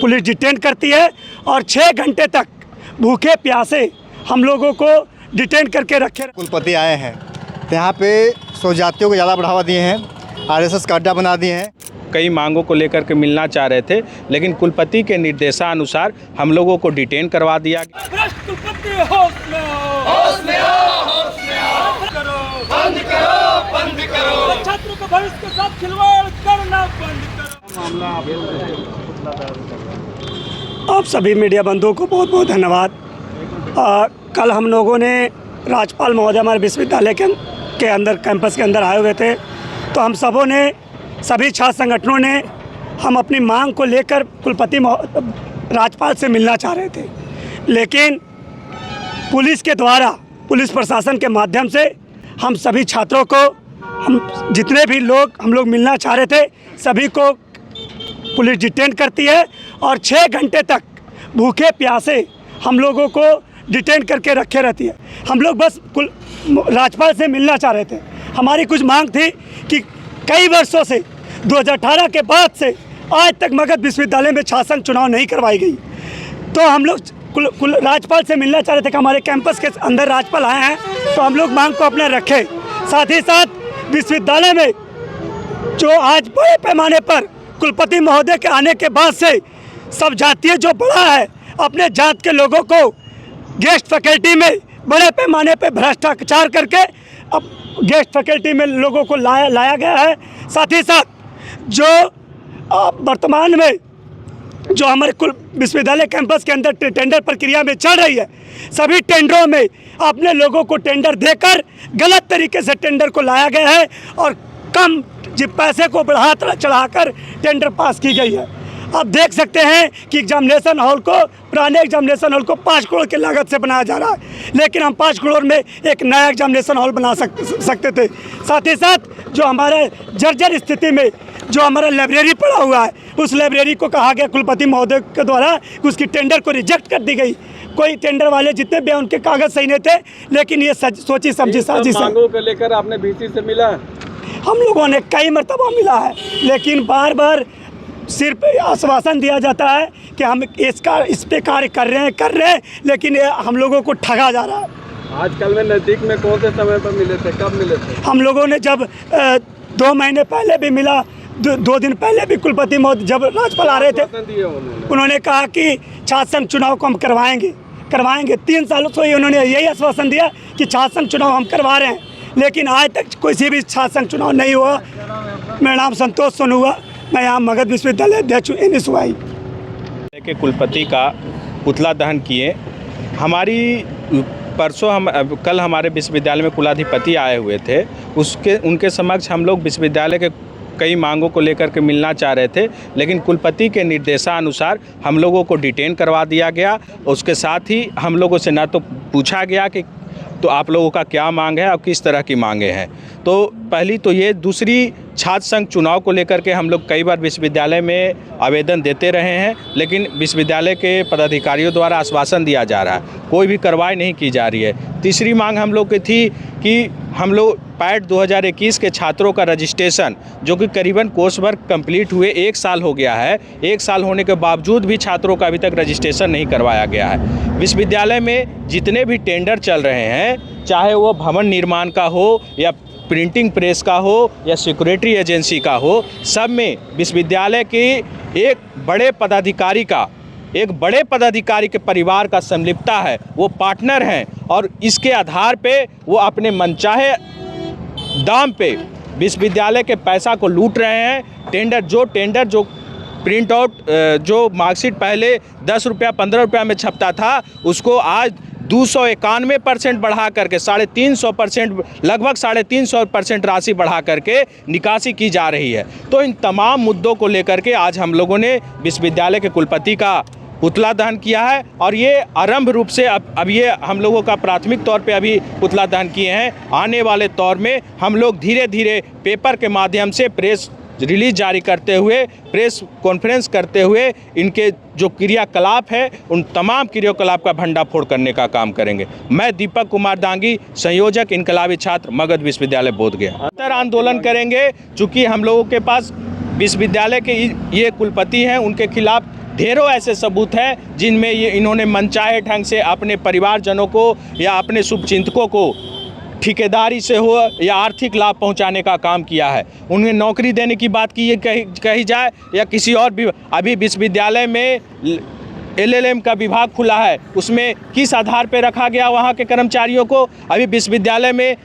Police detain करती है और 6 घंटे तक भूखे प्यासे हम लोगों को डिटेन करके रखे। कुलपति आए हैं तो यहाँ पे स्वजातियों को ज़्यादा बढ़ावा दिए हैं, आरएसएस का अड्डा बना दिए हैं। कई मांगों को लेकर के मिलना चाह रहे थे, लेकिन कुलपति के निर्देशानुसार हम लोगों को डिटेन करवा दिया गया। छात्रों को भविष्य के साथ खिलवाड़ करना बंद करो। आप सभी मीडिया बंधुओं को बहुत बहुत धन्यवाद। कल हम लोगों ने राज्यपाल महोदय हमारे विश्वविद्यालय के अंदर कैंपस के अंदर आए हुए थे, तो हम सबों ने सभी छात्र संगठनों ने हम अपनी मांग को लेकर कुलपति राज्यपाल से मिलना चाह रहे थे, लेकिन पुलिस के द्वारा पुलिस प्रशासन के माध्यम से हम सभी छात्रों को हम जितने भी लोग हम लोग मिलना चाह रहे थे सभी को पुलिस डिटेन करती है और 6 घंटे तक भूखे प्यासे हम लोगों को डिटेन करके रखे रहती है। हम लोग बस राज्यपाल से मिलना चाह रहे थे। हमारी कुछ मांग थी कि कई वर्षों से 2018 के बाद से आज तक मगध विश्वविद्यालय में छात्र संघ चुनाव नहीं करवाई गई, तो हम लोग राज्यपाल से मिलना चाह रहे थे कि हमारे कैंपस के अंदर राज्यपाल आए हैं तो हम लोग मांग को अपना रखें। साथ ही साथ विश्वविद्यालय में जो आज बड़े पैमाने पर कुलपति महोदय के आने के बाद से सब जातीय जो बढ़ा है, अपने जात के लोगों को गेस्ट फैकल्टी में बड़े पैमाने पर भ्रष्टाचार करके अब गेस्ट फैकल्टी में लोगों को लाया गया है। साथ ही साथ जो वर्तमान में जो हमारे विश्वविद्यालय कैंपस के अंदर टेंडर प्रक्रिया में चल रही है, सभी टेंडरों में अपने लोगों को टेंडर देकर गलत तरीके से टेंडर को लाया गया है और कम पैसे को बढ़ा चढ़ाकर टेंडर पास की गई है। आप देख सकते हैं कि एग्जामिनेशन हॉल को, पुराने एग्जामिनेशन हॉल को 5 करोड़ की लागत से बनाया जा रहा है, लेकिन हम 5 करोड़ में एक नया एग्जामिनेशन हॉल बना सकते थे। साथ ही साथ जो हमारे जर्जर स्थिति में जो हमारा लाइब्रेरी पड़ा हुआ है, उस लाइब्रेरी को कहा गया कुलपति महोदय के द्वारा उसकी टेंडर को रिजेक्ट कर दी गई। कोई टेंडर वाले जितने भी उनके कागज सही नहीं थे, लेकिन ये सोची समझी साजिश है। मांगों को लेकर आपने बीसी से मिला? हम लोगों ने कई मरतबा मिला है, लेकिन बार बार सिर्फ आश्वासन दिया जाता है कि हम इस पे कार्य कर रहे हैं, लेकिन हम लोगों को ठगा जा रहा है। आजकल में नज़दीक में कौन से समय पर मिले थे, कब मिले थे? हम लोगों ने जब 2 महीने पहले भी मिला, 2 दिन पहले भी कुलपति महोदय जब राज्यपाल आ रहे थे उन्होंने कहा कि छात्र संघ चुनाव को हम करवाएंगे। 3 सालों से उन्होंने यही आश्वासन दिया कि छात्र संघ चुनाव हम करवा रहे हैं, लेकिन आज तक किसी भी छात्र संघ चुनाव नहीं हुआ। मेरा नाम संतोष सोनू हुआ, मैं यहाँ मगध विश्वविद्यालय अध्यक्ष NSY के कुलपति का पुतला दहन किए। हमारी कल हमारे विश्वविद्यालय में कुलाधिपति आए हुए थे, उनके समक्ष हम लोग विश्वविद्यालय के कई मांगों को लेकर के मिलना चाह रहे थे, लेकिन कुलपति के निर्देशानुसार हम लोगों को डिटेन करवा दिया गया। उसके साथ ही हम लोगों से ना तो पूछा गया कि तो आप लोगों का क्या मांग है और किस तरह की मांगे हैं। तो पहली तो ये, दूसरी छात्र संघ चुनाव को लेकर के हम लोग कई बार विश्वविद्यालय में आवेदन देते रहे हैं, लेकिन विश्वविद्यालय के पदाधिकारियों द्वारा आश्वासन दिया जा रहा है, कोई भी कार्रवाई नहीं की जा रही है। तीसरी मांग हम लोग की थी कि हम लोग पैट 2021 के छात्रों का रजिस्ट्रेशन, जो कि करीबन कोर्स वर्क कंप्लीट हुए 1 साल हो गया है, 1 साल होने के बावजूद भी छात्रों का अभी तक रजिस्ट्रेशन नहीं करवाया गया है। विश्वविद्यालय में जितने भी टेंडर चल रहे हैं, चाहे वो भवन निर्माण का हो या प्रिंटिंग प्रेस का हो या सिक्योरिटी एजेंसी का हो, सब में विश्वविद्यालय के एक बड़े पदाधिकारी के परिवार का संलिप्तता है, वो पार्टनर हैं और इसके आधार पे वो अपने मनचाहे दाम पे विश्वविद्यालय के पैसा को लूट रहे हैं। टेंडर जो प्रिंट आउट जो मार्कशीट पहले 10 रुपया 15 रुपया में छपता था, उसको आज 291% बढ़ा करके 350%, लगभग 350% राशि बढ़ा करके निकासी की जा रही है। तो इन तमाम मुद्दों को लेकर के आज हम लोगों ने विश्वविद्यालय के कुलपति का पुतला दहन किया है और ये आरंभ रूप से अब ये हम लोगों का प्राथमिक तौर पे अभी पुतला दहन किए हैं। आने वाले तौर में हम लोग धीरे धीरे पेपर के माध्यम से प्रेस रिलीज जारी करते हुए, प्रेस कॉन्फ्रेंस करते हुए इनके जो क्रियाकलाप है उन तमाम क्रियाकलाप का भंडाफोड़ करने का काम करेंगे। मैं दीपक कुमार दांगी, संयोजक इनकलाबी छात्र, मगध विश्वविद्यालय बोधगया। अंतर आंदोलन करेंगे, चूँकि हम लोगों के पास विश्वविद्यालय के ये कुलपति हैं, उनके खिलाफ ढेरों ऐसे सबूत हैं जिनमें ये इन्होंने मनचाहे ढंग से अपने परिवारजनों को या अपने शुभचिंतकों को ठेकेदारी से हो या आर्थिक लाभ पहुंचाने का काम किया है। उन्हें नौकरी देने की बात की कही जाए या किसी और भी, अभी विश्वविद्यालय में LLM का विभाग खुला है, उसमें किस आधार पर रखा गया वहाँ के कर्मचारियों को। अभी विश्वविद्यालय में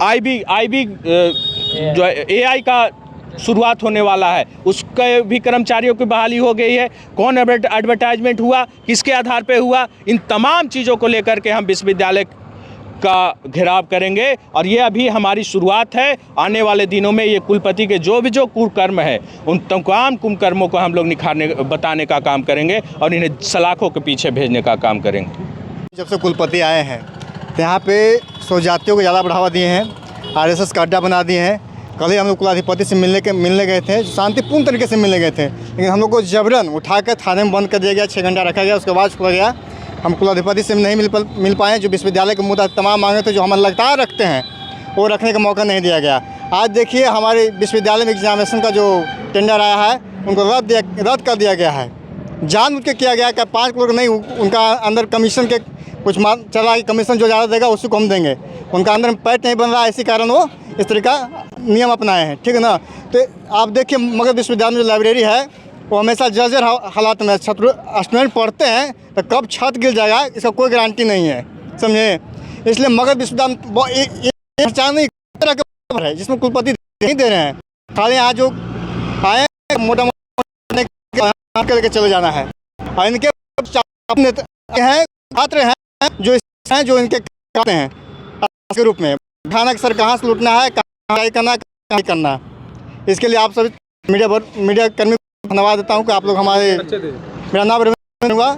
IB जो AI का शुरुआत होने वाला है, उसके भी कर्मचारियों की बहाली हो गई है। कौन एडवर्टाइजमेंट हुआ, किसके आधार पे हुआ, इन तमाम चीज़ों को लेकर के हम विश्वविद्यालय का घेराव करेंगे। और ये अभी हमारी शुरुआत है। आने वाले दिनों में ये कुलपति के जो कुकर्म है, उन तमाम कुकर्मों को हम लोग बताने का काम करेंगे और इन्हें सलाखों के पीछे भेजने का काम करेंगे। जब से कुलपति आए हैं तो यहाँ पे स्वजातियों को ज़्यादा बढ़ावा दिए हैं, RSS का अड्डा बना दिए हैं। कल ही हम लोग कुलाधिपति से मिलने गए थे, शांतिपूर्ण तरीके से मिलने गए थे, लेकिन हम लोग को जबरन उठा कर थाने में बंद कर दिया गया, 6 घंटा रखा गया, उसके बाद छोड़ा गया। हम कुलाधिपति से नहीं मिल पाए। जो विश्वविद्यालय के मुद्दा तमाम मांगे थे, जो हम लगातार रखते हैं, वो रखने का मौका नहीं दिया गया। आज देखिए हमारे विश्वविद्यालय में एग्जामिनेशन का जो टेंडर आया है, उनको रद्द कर दिया गया है। जानबूझ के किया गया कि 5 करोड़ नहीं, उनका अंदर कमीशन के कुछ चला कि कमीशन जो ज़्यादा देगा उसी को हम देंगे। उनका अंदर पैट नहीं बन रहा है, इसी कारण वो इस तरह का नियम अपनाए हैं, ठीक है ना। तो आप देखिए मगध विश्वविद्यालय में जो लाइब्रेरी है, वो हमेशा जर्जर हालात में, स्टूडेंट पढ़ते हैं तो कब छत गिर जाएगा इसका कोई गारंटी नहीं है, समझे। इसलिए मगध विश्वविद्यालय नहीं तरह के है जिसमें कुलपति नहीं दे रहे हैं। खाली यहाँ जो आए मोटा मोटा करके चले जाना है। और इनके हैं छात्र हैं जो इनके करते हैं के रूप में खाना सर कहाँ से लूटना है, कहाँ करना है, कहाँ करना। इसके लिए आप सभी मीडिया कर्मी को धन्यवाद देता हूँ कि आप लोग हमारे, मेरा नाम रविंद्र हुआ।